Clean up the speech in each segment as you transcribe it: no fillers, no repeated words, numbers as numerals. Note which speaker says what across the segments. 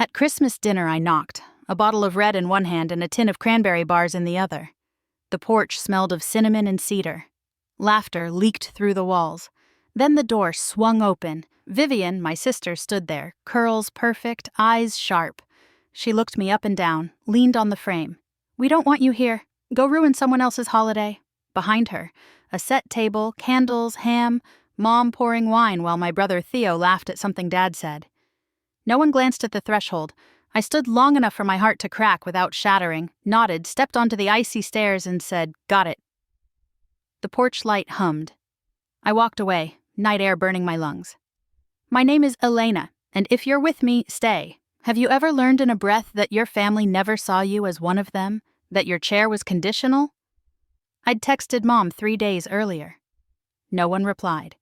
Speaker 1: At Christmas dinner I knocked, a bottle of red in one hand and a tin of cranberry bars in the other. The porch smelled of cinnamon and cedar. Laughter leaked through the walls. Then the door swung open. Vivian, my sister, stood there, curls perfect, eyes sharp. She looked me up and down, leaned on the frame. "We don't want you here. Go ruin someone else's holiday." Behind her, a set table, candles, ham, Mom pouring wine while my brother Theo laughed at something Dad said. No one glanced at the threshold. I stood long enough for my heart to crack without shattering, nodded, stepped onto the icy stairs and said, "Got it." The porch light hummed. I walked away, night air burning my lungs. "My name is Elena, and if you're with me, stay. Have you ever learned in a breath that your family never saw you as one of them? That your chair was conditional?" I'd texted Mom 3 days earlier. No one replied.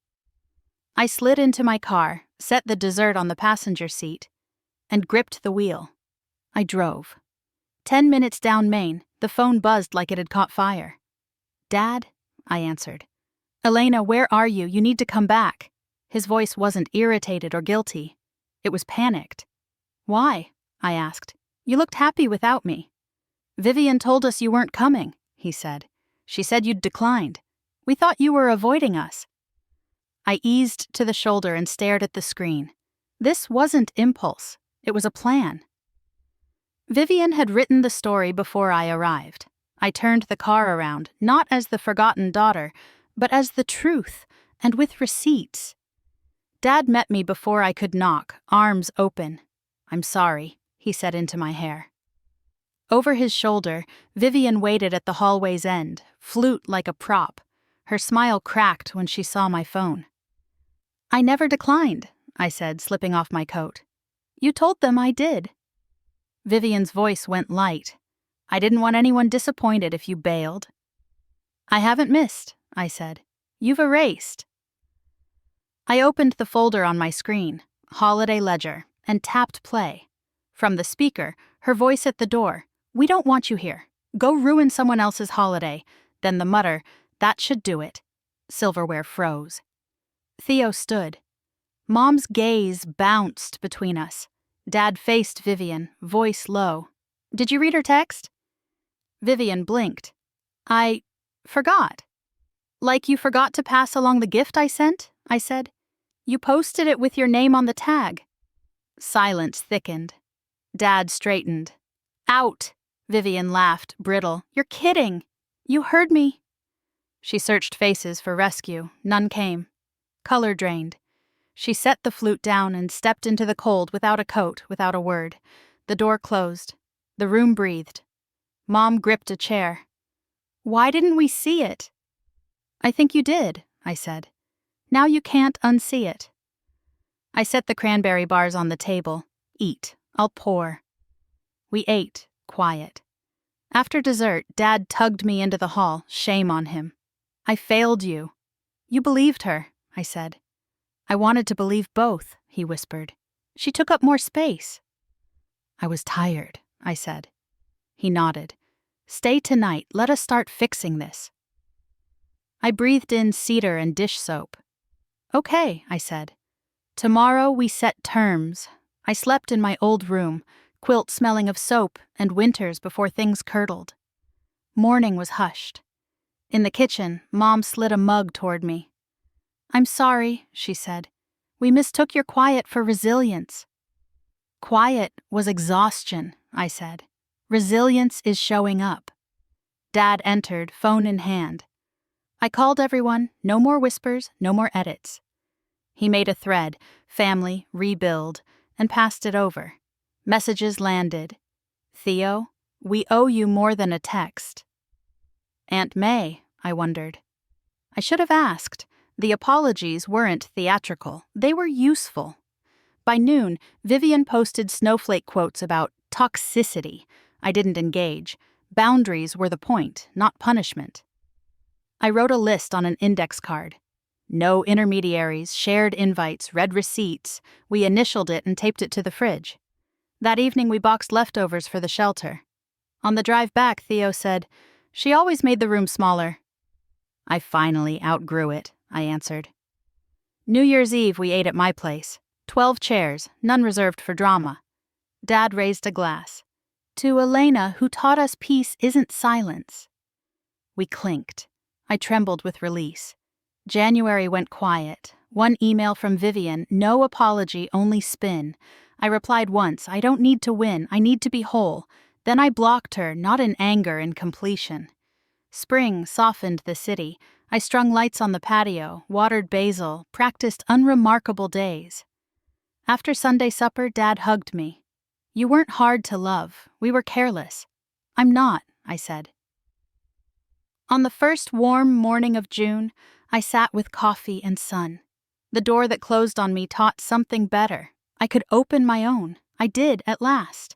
Speaker 1: I slid into my car, set the dessert on the passenger seat, and gripped the wheel. I drove. 10 minutes down Main, the phone buzzed like it had caught fire. "Dad?" I answered. "Elena, where are you? You need to come back." His voice wasn't irritated or guilty. It was panicked. "Why?" I asked. "You looked happy without me." "Vivian told us you weren't coming," he said. "She said you'd declined. We thought you were avoiding us." I eased to the shoulder and stared at the screen. This wasn't impulse. It was a plan. Vivian had written the story before I arrived. I turned the car around, not as the forgotten daughter, but as the truth, and with receipts. Dad met me before I could knock, arms open. "I'm sorry," he said into my hair. Over his shoulder, Vivian waited at the hallway's end, flute like a prop. Her smile cracked when she saw my phone. "I never declined," I said, slipping off my coat. "You told them I did." Vivian's voice went light. "I didn't want anyone disappointed if you bailed." "I haven't missed," I said. "You've erased." I opened the folder on my screen, Holiday Ledger, and tapped play. From the speaker, her voice at the door, "We don't want you here. Go ruin someone else's holiday." Then the mutter, "That should do it." Silverware froze. Theo stood. Mom's gaze bounced between us. Dad faced Vivian, voice low. "Did you read her text?" Vivian blinked. "I forgot." "Like you forgot to pass along the gift I sent?" I said. "You posted it with your name on the tag." Silence thickened. Dad straightened. "Out!" Vivian laughed, brittle. "You're kidding. You heard me." She searched faces for rescue. None came. Color drained. She set the flute down and stepped into the cold without a coat, without a word. The door closed. The room breathed. Mom gripped a chair. "Why didn't we see it?" "I think you did," I said. "Now you can't unsee it." I set the cranberry bars on the table. "Eat. I'll pour." We ate, quiet. After dessert, Dad tugged me into the hall, shame on him. "I failed you." "You believed her," I said. "I wanted to believe both," he whispered. "She took up more space." "I was tired," I said. He nodded. "Stay tonight. Let us start fixing this." I breathed in cedar and dish soap. "Okay," I said. Tomorrow we set terms. I slept in my old room, quilt smelling of soap and winters before things curdled. Morning was hushed. In the kitchen, Mom slid a mug toward me. "I'm sorry," she said. "We mistook your quiet for resilience." "Quiet was exhaustion," I said. "Resilience is showing up." Dad entered, phone in hand. I called everyone, no more whispers, no more edits. He made a thread, family, rebuild, and passed it over. Messages landed. "Theo, we owe you more than a text." Aunt May, I wondered. I should have asked. The apologies weren't theatrical. They were useful. By noon, Vivian posted snowflake quotes about toxicity. I didn't engage. Boundaries were the point, not punishment. I wrote a list on an index card. No intermediaries, shared invites, read receipts. We initialed it and taped it to the fridge. That evening we boxed leftovers for the shelter. On the drive back, Theo said, "She always made the room smaller." "I finally outgrew it," I answered. New Year's Eve we ate at my place. 12 chairs, none reserved for drama. Dad raised a glass. To Elena, who taught us peace isn't silence. We clinked. I trembled with release. January went quiet. One email from Vivian, no apology, only spin. I replied once, I don't need to win, I need to be whole. Then I blocked her, not in anger, in completion. Spring softened the city. I strung lights on the patio, watered basil, practiced unremarkable days. After Sunday supper, Dad hugged me. You weren't hard to love. We were careless. I'm not, I said. On the first warm morning of June, I sat with coffee and sun. The door that closed on me taught something better. I could open my own. I did, at last.